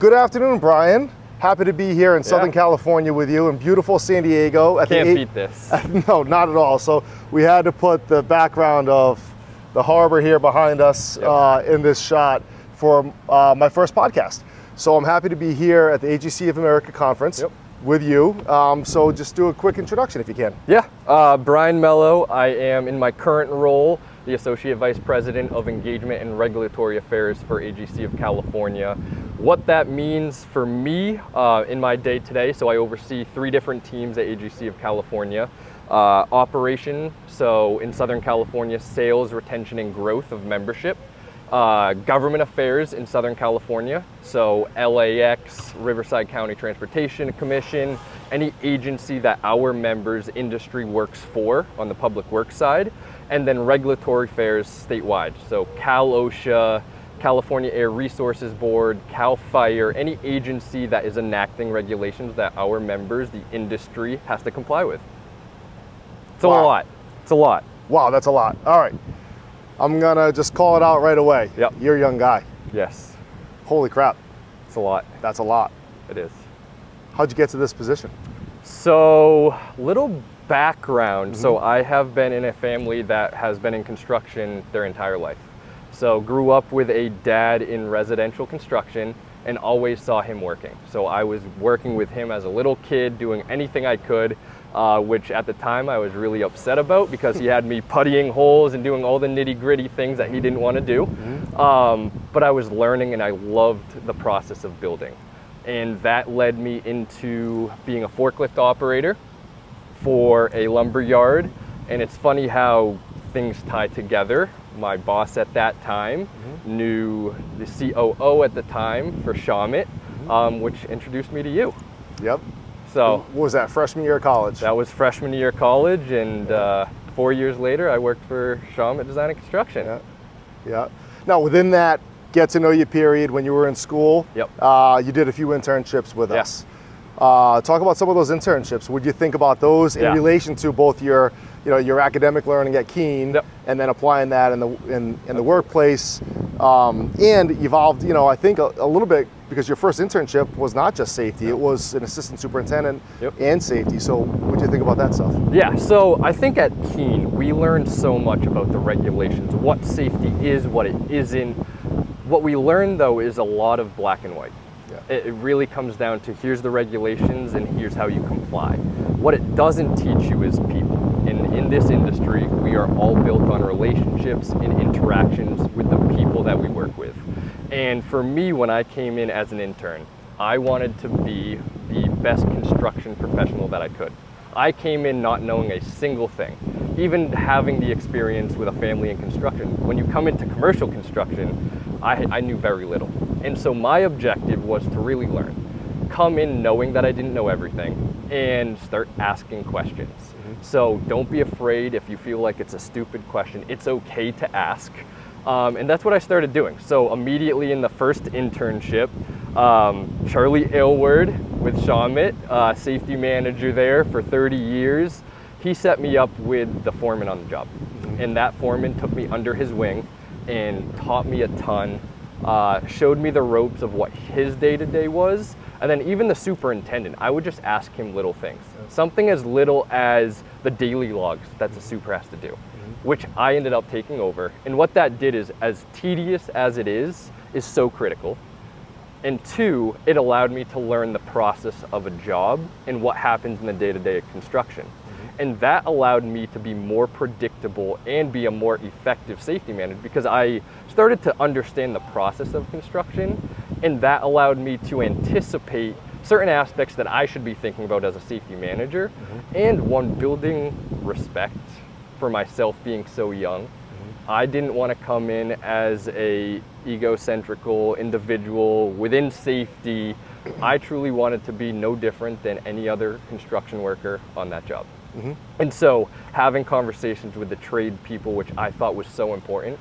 Good afternoon, Brian. Happy to be here in Southern California with you in beautiful San Diego. Can't beat this. No, not at all. So we had to put the background of the harbor here behind us in this shot for my first podcast. So I'm happy to be here at the AGC of America conference with you. So just do a quick introduction if you can. Yeah, Brian Mello. I am in my current role the Associate Vice President of Engagement and Regulatory Affairs for AGC of California. What that means for me in my day today, so I oversee 3 different teams at AGC of California. Operation, so in Southern California, sales, retention, and growth of membership. Government affairs in Southern California, so LAX, Riverside County Transportation Commission, any agency that our members' industry works for on the public works side, and then regulatory affairs statewide, so Cal OSHA, California Air Resources Board, Cal Fire, any agency that is enacting regulations that our members, the industry, has to comply with. It's a lot. It's a lot. Wow, that's a lot. All right. I'm gonna just call it out right away. Yep. You're a young guy. Yes. Holy crap. It's a lot. That's a lot. It is. How'd you get to this position? So, little background. So I have been in a family that has been in construction their entire life. So grew up with a dad in residential construction and always saw him working. So I was working with him as a little kid, doing anything I could, which at the time I was really upset about because he had me puttying holes and doing all the nitty-gritty things that he didn't want to do. But I was learning and I loved the process of building. And that led me into being a forklift operator for a lumber yard. And it's funny how things tie together. My boss at that time knew the COO at the time for Shaun, which introduced me to you. Yep. So what was that, freshman year of college? That was freshman year of college, and 4 years later I worked for Shaun Design and Construction. Yeah. Now within that get to know you period when you were in school, you did a few internships with us. Talk about some of those internships. What do you think about those in relation to both your academic learning at Keene and then applying that in the workplace, and evolved, I think a little bit, because your first internship was not just safety, it was an assistant superintendent and safety. So what do you think about that stuff? Yeah, so I think at Keene, we learned so much about the regulations, what safety is, what it isn't. What we learned though is a lot of black and white. It really comes down to here's the regulations and here's how you comply. What it doesn't teach you is people. In this industry, we are all built on relationships and interactions with the people that we work with. And for me, when I came in as an intern, I wanted to be the best construction professional that I could. I came in not knowing a single thing, even having the experience with a family in construction. When you come into commercial construction, I knew very little. And so my objective was to really learn. Come in knowing that I didn't know everything and start asking questions. So don't be afraid if you feel like it's a stupid question. It's okay to ask. And that's what I started doing. So immediately in the first internship, Charlie Aylward with Shaun, safety manager there for 30 years, he set me up with the foreman on the job. And that foreman took me under his wing and taught me a ton, showed me the ropes of what his day-to-day was. And then even the superintendent, I would just ask him little things. Something as little as the daily logs that the super has to do, which I ended up taking over. And what that did is, as tedious as it is so critical. And 2, it allowed me to learn the process of a job and what happens in the day-to-day of construction. And that allowed me to be more predictable and be a more effective safety manager because I started to understand the process of construction, and that allowed me to anticipate certain aspects that I should be thinking about as a safety manager, and one, building respect for myself being so young. I didn't want to come in as a egocentrical individual within safety. I truly wanted to be no different than any other construction worker on that job. And so having conversations with the trade people, which I thought was so important.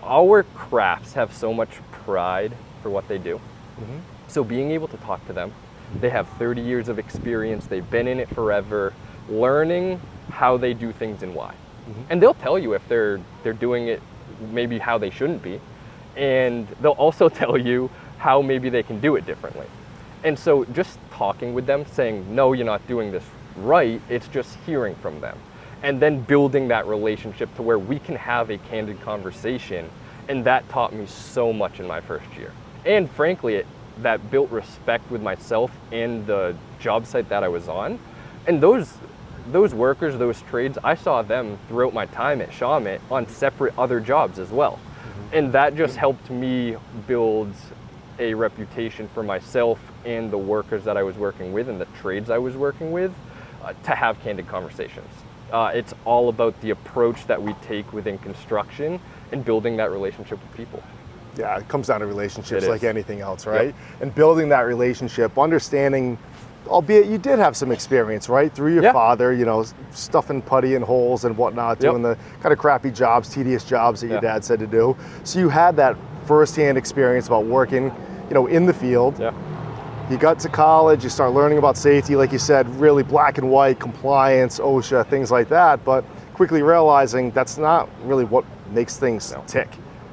Our crafts have so much pride for what they do. So being able to talk to them, they have 30 years of experience, they've been in it forever, learning how they do things and why. And they'll tell you if they're doing it maybe how they shouldn't be. And they'll also tell you how maybe they can do it differently. And so just talking with them, saying, no, you're not doing this right, it's just hearing from them. And then building that relationship to where we can have a candid conversation. And that taught me so much in my first year. And frankly, that built respect with myself and the job site that I was on. And those workers, those trades, I saw them throughout my time at Shaun on separate other jobs as well. And that just helped me build a reputation for myself and the workers that I was working with and the trades I was working with to have candid conversations. It's all about the approach that we take within construction and building that relationship with people. Yeah, it comes down to relationships like anything else, right? Yep. And building that relationship, understanding, albeit you did have some experience, right? Through your father, you know, stuffing putty in holes and whatnot, doing the kind of crappy jobs, tedious jobs that your dad said to do. So you had that firsthand experience about working, you know, in the field. Yeah. You got to college, you start learning about safety, like you said, really black and white, compliance, OSHA, things like that, but quickly realizing that's not really what makes things tick.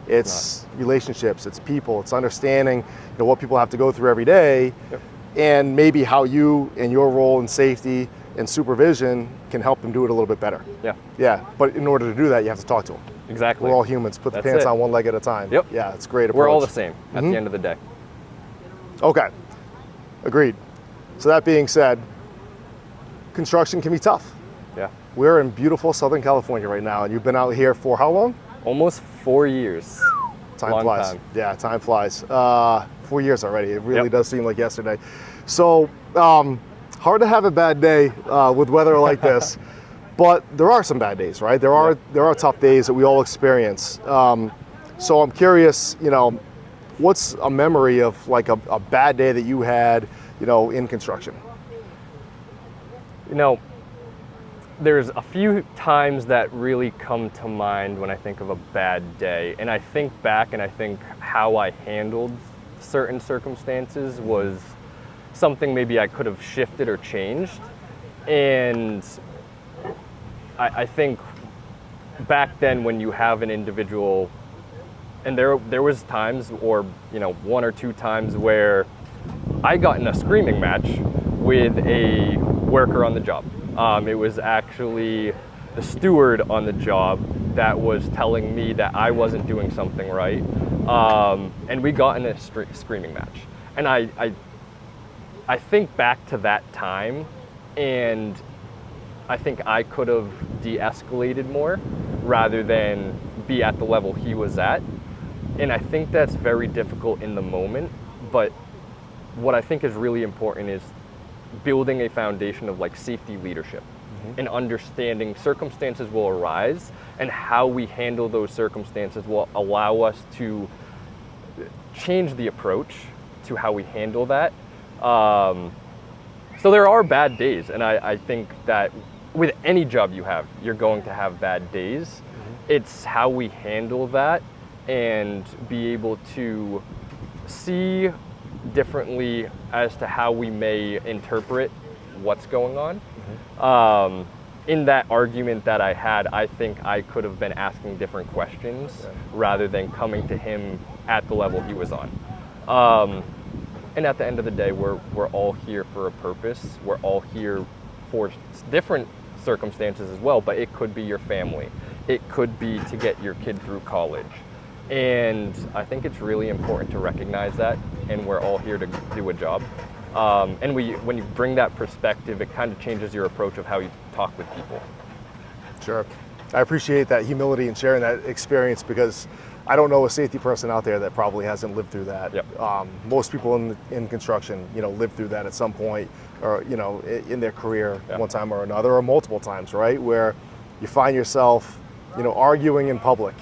It's relationships, it's people, it's understanding, you know, what people have to go through every day, and maybe how you and your role in safety and supervision can help them do it a little bit better. Yeah, but in order to do that, you have to talk to them. Exactly. We're all humans, put the pants on one leg at a time. Yeah, it's a great approach. We're all the same at the end of the day. Okay, agreed. So that being said, construction can be tough. Yeah. We're in beautiful Southern California right now, and you've been out here for how long? Almost 4 years. Time flies. Yeah, time flies. 4 years already. It really does seem like yesterday. So hard to have a bad day with weather like this, but there are some bad days, right? There are tough days that we all experience. So I'm curious, you know, what's a memory of like a bad day that you had, you know, in construction? You know, there's a few times that really come to mind when I think of a bad day. And I think back and I think how I handled certain circumstances was something maybe I could have shifted or changed. And I think back then when you have an individual, and there was times, or you know, 1 or 2 times where I got in a screaming match with a worker on the job. It was actually the steward on the job that was telling me that I wasn't doing something right, and we got in a screaming match. And I think back to that time, and I think I could have de-escalated more rather than be at the level he was at. And I think that's very difficult in the moment, but what I think is really important is building a foundation of like safety leadership and understanding circumstances will arise, and how we handle those circumstances will allow us to change the approach to how we handle that. So there are bad days, and I think that with any job you have, you're going to have bad days. It's how we handle that and be able to see differently as to how we may interpret what's going on. In that argument that I had, I think I could have been asking different questions rather than coming to him at the level he was on. And at the end of the day, we're all here for a purpose. We're all here for different circumstances as well, but it could be your family. It could be to get your kid through college. And I think it's really important to recognize that, and we're all here to do a job. And when you bring that perspective, it kind of changes your approach of how you talk with people. Sure. I appreciate that humility and sharing that experience, because I don't know a safety person out there that probably hasn't lived through that. Most people in construction, you know, live through that at some point, or you know, in their career, one time or another, or multiple times, right? Where you find yourself, you know, arguing in public.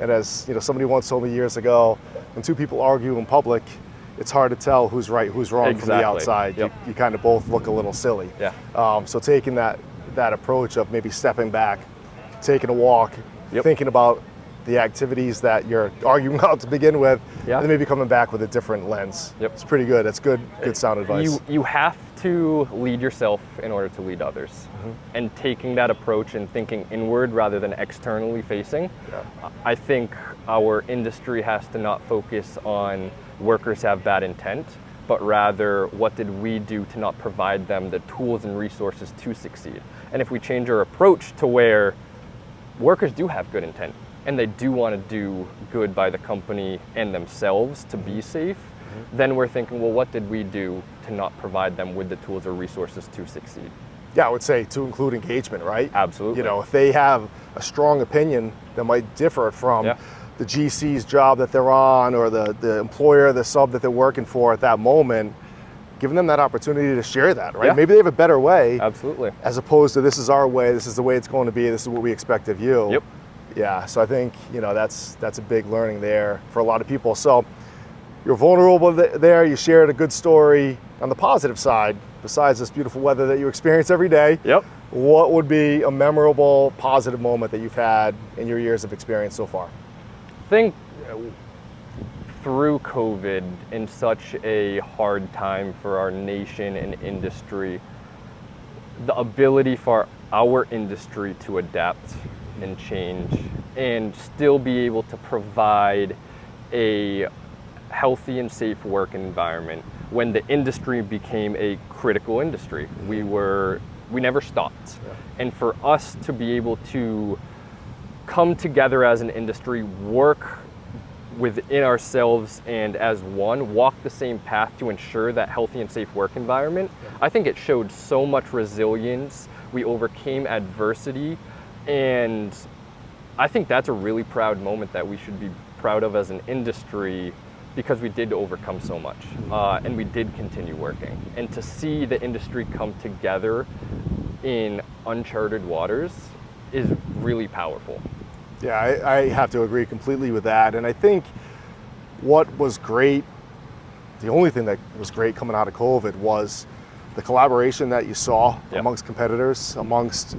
And as you know, somebody once told me years ago, when two people argue in public, it's hard to tell who's right, who's wrong from the outside. You kind of both look a little silly. So taking that approach of maybe stepping back, taking a walk, thinking about the activities that you're arguing about to begin with, and then maybe coming back with a different lens. It's pretty good. That's good sound advice. You have to lead yourself in order to lead others. And taking that approach and thinking inward rather than externally facing, I think our industry has to not focus on workers have bad intent, but rather what did we do to not provide them the tools and resources to succeed? And if we change our approach to where workers do have good intent and they do want to do good by the company and themselves to be safe, then we're thinking, well, what did we do to not provide them with the tools or resources to succeed? Yeah, I would say to include engagement, right? Absolutely. You know, if they have a strong opinion that might differ from the GC's job that they're on, or the employer, the sub that they're working for at that moment, giving them that opportunity to share that, right? Yeah. Maybe they have a better way. Absolutely. As opposed to, this is our way, this is the way it's going to be, this is what we expect of you. Yep. Yeah, so I think, you know, that's a big learning there for a lot of people. So you're vulnerable there, you shared a good story. On the positive side, besides this beautiful weather that you experience every day, what would be a memorable, positive moment that you've had in your years of experience so far? I think through COVID, in such a hard time for our nation and industry, the ability for our industry to adapt and change and still be able to provide a healthy and safe work environment when the industry became a critical industry. We never stopped. And for us to be able to come together as an industry, work within ourselves and as one, walk the same path to ensure that healthy and safe work environment, I think it showed so much resilience. We overcame adversity, and I think that's a really proud moment that we should be proud of as an industry, because we did overcome so much, and we did continue working. And to see the industry come together in uncharted waters is really powerful. Yeah, I have to agree completely with that. And I think what was great, the only thing that was great coming out of COVID was the collaboration that you saw amongst competitors, amongst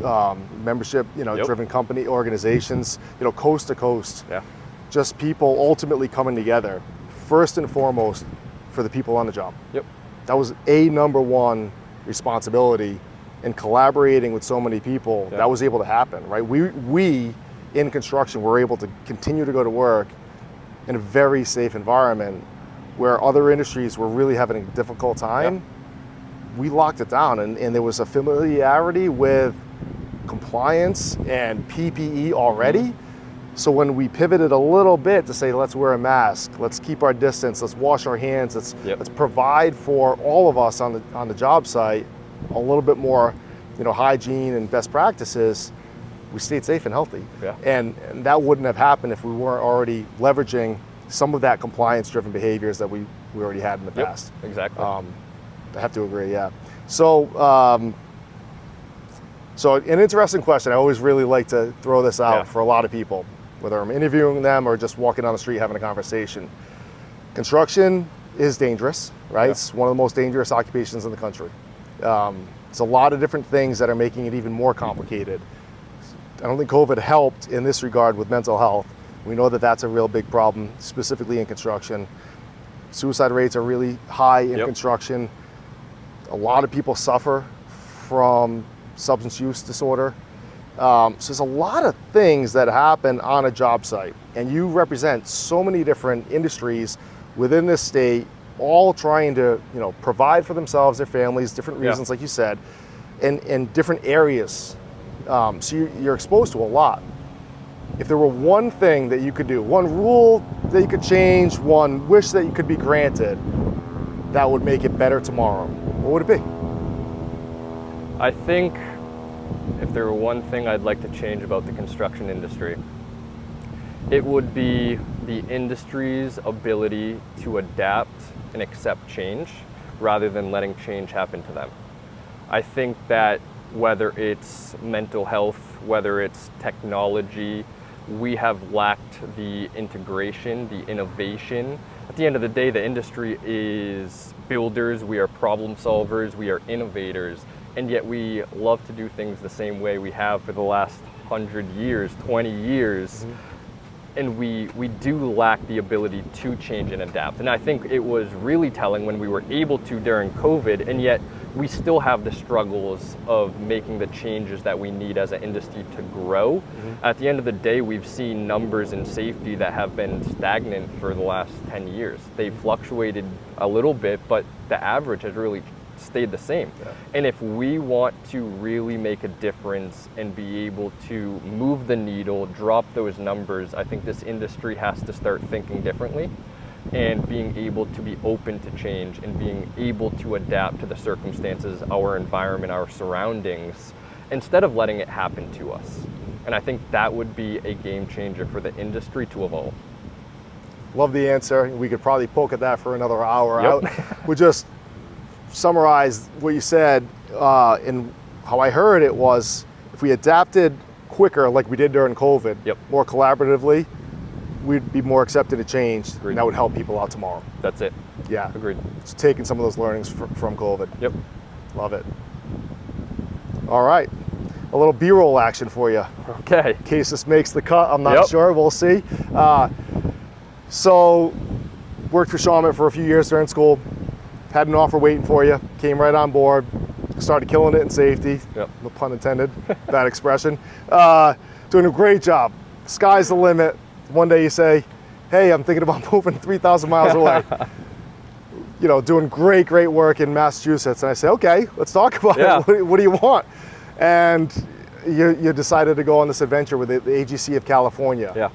membership, driven company organizations, coast to coast. Just people ultimately coming together, first and foremost, for the people on the job. That was a number one responsibility, and collaborating with so many people, that was able to happen, right? We in construction were able to continue to go to work in a very safe environment where other industries were really having a difficult time. We locked it down, and there was a familiarity with compliance and PPE already. So when we pivoted a little bit to say, let's wear a mask, let's keep our distance, let's wash our hands, let's provide for all of us on the job site a little bit more, hygiene and best practices, we stayed safe and healthy. And that wouldn't have happened if we weren't already leveraging some of that compliance-driven behaviors that we already had in the past. Exactly. I have to agree, So, so an interesting question. I always really like to throw this out for a lot of people, whether I'm interviewing them or just walking down the street having a conversation. Construction is dangerous, right? It's one of the most dangerous occupations in the country. It's a lot of different things that are making it even more complicated. I don't think COVID helped in this regard with mental health. We know that that's a real big problem, specifically in construction. Suicide rates are really high in construction. A lot of people suffer from substance use disorder. So there's a lot of things that happen on a job site, and you represent so many different industries within this state, all trying to provide for themselves, their families, different reasons, like you said, and different areas. So you're exposed to a lot. If there were one thing that you could do, one rule that you could change, one wish that you could be granted, that would make it better tomorrow, what would it be? I think if there were one thing I'd like to change about the construction industry, it would be the industry's ability to adapt and accept change rather than letting change happen to them. I think that whether it's mental health, whether it's technology, we have lacked the integration, the innovation. At the end of the day, the industry is builders, we are problem solvers, we are innovators, and yet we love to do things the same way we have for the last 100 years, 20 years. and we do lack the ability to change and adapt. And I think it was really telling when we were able to during COVID, and yet we still have the struggles of making the changes that we need as an industry to grow. At the end of the day, we've seen numbers in safety that have been stagnant for the last 10 years. They've fluctuated a little bit, but the average has really stayed the same. And if we want to really make a difference and be able to move the needle, drop those numbers, I think this industry has to start thinking differently and being able to be open to change and being able to adapt to the circumstances, our environment, our surroundings, instead of letting it happen to us. And I think that would be a game changer for the industry to evolve. Love the answer. We could probably poke at that for another hour. We just summarize what you said, and how I heard it was, if we adapted quicker like we did during COVID, more collaboratively, we'd be more accepted to change. And that would help people out tomorrow. That's it. Yeah. Agreed. Just taking some of those learnings from COVID. Yep. Love it. All right. A little B-roll action for you. Okay. In case this makes the cut, I'm not sure. We'll see. So, worked for Shaun for a few years during school. Had an offer waiting for you, came right on board, started killing it in safety, no pun intended, bad expression. Doing a great job. Sky's the limit. One day you say, hey, I'm thinking about moving 3,000 miles away. You know, doing great work in Massachusetts. And I say, okay, let's talk about it. What do you want? And you decided to go on this adventure with the AGC of California.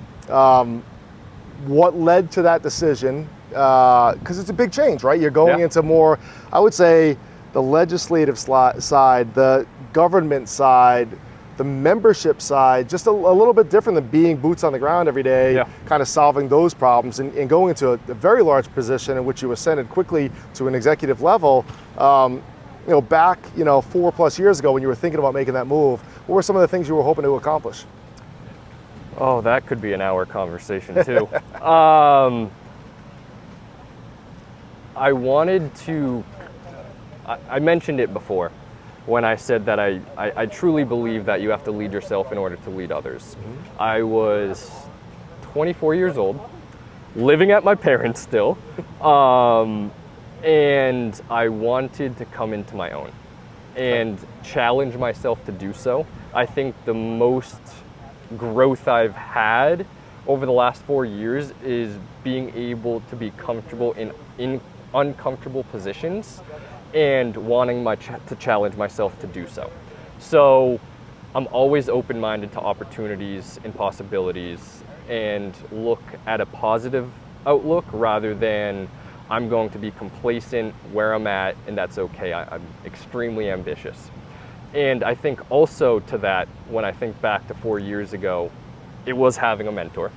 What led to that decision? Because it's a big change, right? You're going into more, I would say, the legislative side, the government side, the membership side, just a little bit different than being boots on the ground every day, kind of solving those problems and going into a very large position in which you ascended quickly to an executive level. You know, back 4+ years ago when you were thinking about making that move, what were some of the things you were hoping to accomplish? Oh, that could be an hour conversation too. I wanted to, I mentioned it before when I said that I truly believe that you have to lead yourself in order to lead others. I was 24 years old, living at my parents' still, and I wanted to come into my own and challenge myself to do so. I think the most growth I've had over the last 4 years is being able to be comfortable in uncomfortable positions and wanting to challenge myself to do so. So I'm always open-minded to opportunities and possibilities and look at a positive outlook rather than I'm going to be complacent where I'm at and that's okay. I'm extremely ambitious. And I think also to that, when I think back to 4 years ago, it was having a mentor.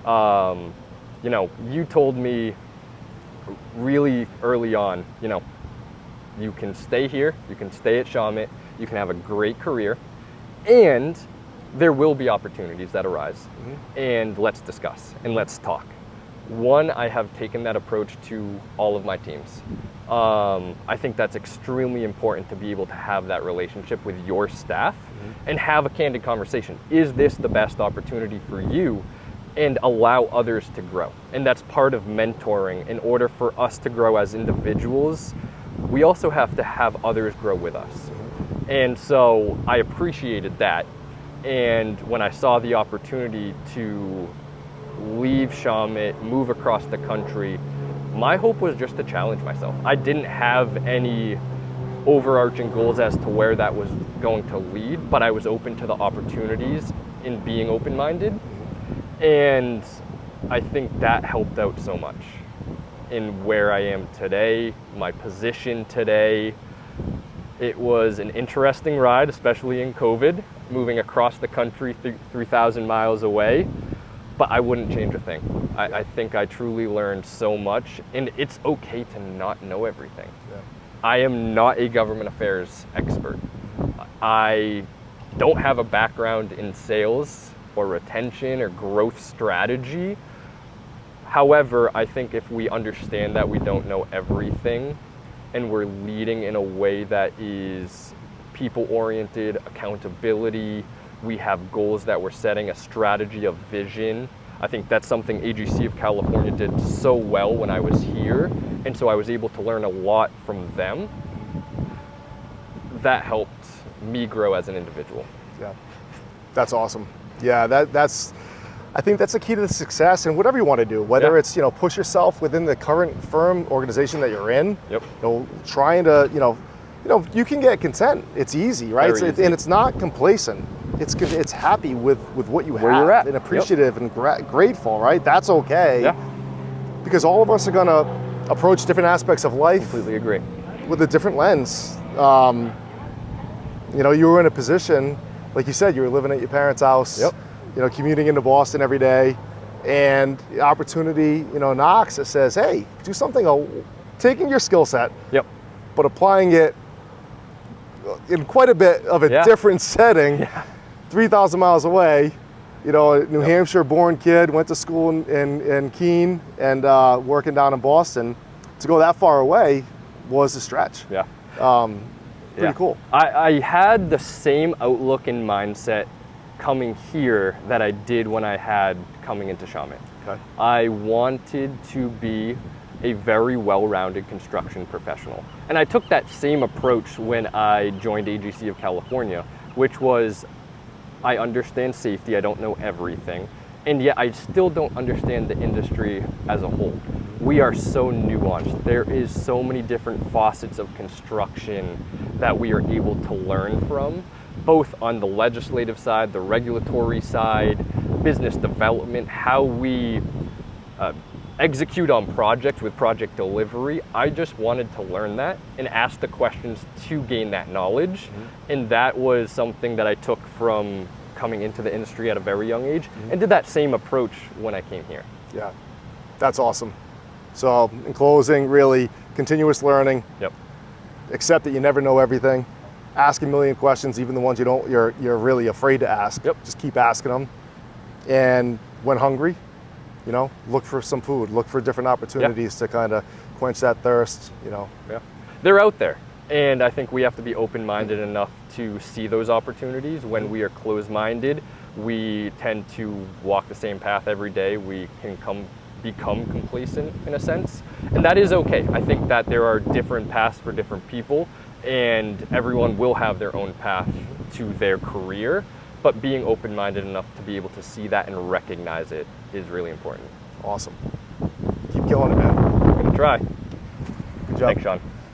You know, you told me really early on, you know, you can stay here, you can stay at Shaun, you can have a great career, and there will be opportunities that arise. And let's discuss and let's talk. One, I have taken that approach to all of my teams. I think that's extremely important to be able to have that relationship with your staff and have a candid conversation. Is this the best opportunity for you? And allow others to grow. And that's part of mentoring. In order for us to grow as individuals, we also have to have others grow with us. And so I appreciated that. And when I saw the opportunity to leave Shaun, move across the country, my hope was just to challenge myself. I didn't have any overarching goals as to where that was going to lead, but I was open to the opportunities in being open-minded. And I think that helped out so much in where I am today, my position today. It was an interesting ride, especially in COVID, moving across the country 3,000 miles away, but I wouldn't change a thing. I think I truly learned so much, and it's okay to not know everything. I am not a government affairs expert. I don't have a background in sales or retention or growth strategy. However, I think if we understand that we don't know everything and we're leading in a way that is people-oriented, accountability, we have goals that we're setting, a strategy of vision, I think that's something AGC of California did so well when I was here, and so I was able to learn a lot from them. That helped me grow as an individual. Yeah, that's awesome. Yeah, I think that's the key to the success in whatever you want to do, whether it's, push yourself within the current firm organization that you're in, trying to, you can get content. It's easy, right? Easy. And it's not complacent. It's happy with what you Where have you're at. And appreciative and grateful, right? That's okay. Yeah. Because all of us are going to approach different aspects of life. Completely agree. With a different lens. You were in a position, like you said, you were living at your parents' house, commuting into Boston every day, and the opportunity, knocks that says, hey, do something, taking your skill set, but applying it in quite a bit of a different setting, 3,000 miles away, a New Hampshire-born kid, went to school in Keene and working down in Boston. To go that far away was a stretch. Pretty cool. I had the same outlook and mindset coming here that I did when I had coming into Shaman. Okay. I wanted to be a very well-rounded construction professional. And I took that same approach when I joined AGC of California, which was, I understand safety, I don't know everything, and yet I still don't understand the industry as a whole. We are so nuanced. There is so many different facets of construction that we are able to learn from, both on the legislative side, the regulatory side, business development, how we execute on projects with project delivery. I just wanted to learn that and ask the questions to gain that knowledge. And that was something that I took from coming into the industry at a very young age and did that same approach when I came here. Yeah, that's awesome. So in closing, really continuous learning. Accept that you never know everything. Ask a million questions, even the ones you're really afraid to ask. Just keep asking them. And when hungry, look for some food. Look for different opportunities to kind of quench that thirst. They're out there, and I think we have to be open-minded enough to see those opportunities. When we are closed-minded, we tend to walk the same path every day. We can become complacent in a sense, and that is okay. I think that there are different paths for different people, and everyone will have their own path to their career, but being open-minded enough to be able to see that and recognize it is really important. Awesome. Keep killing it, man. I'm gonna try. Good job. Thanks, Shaun.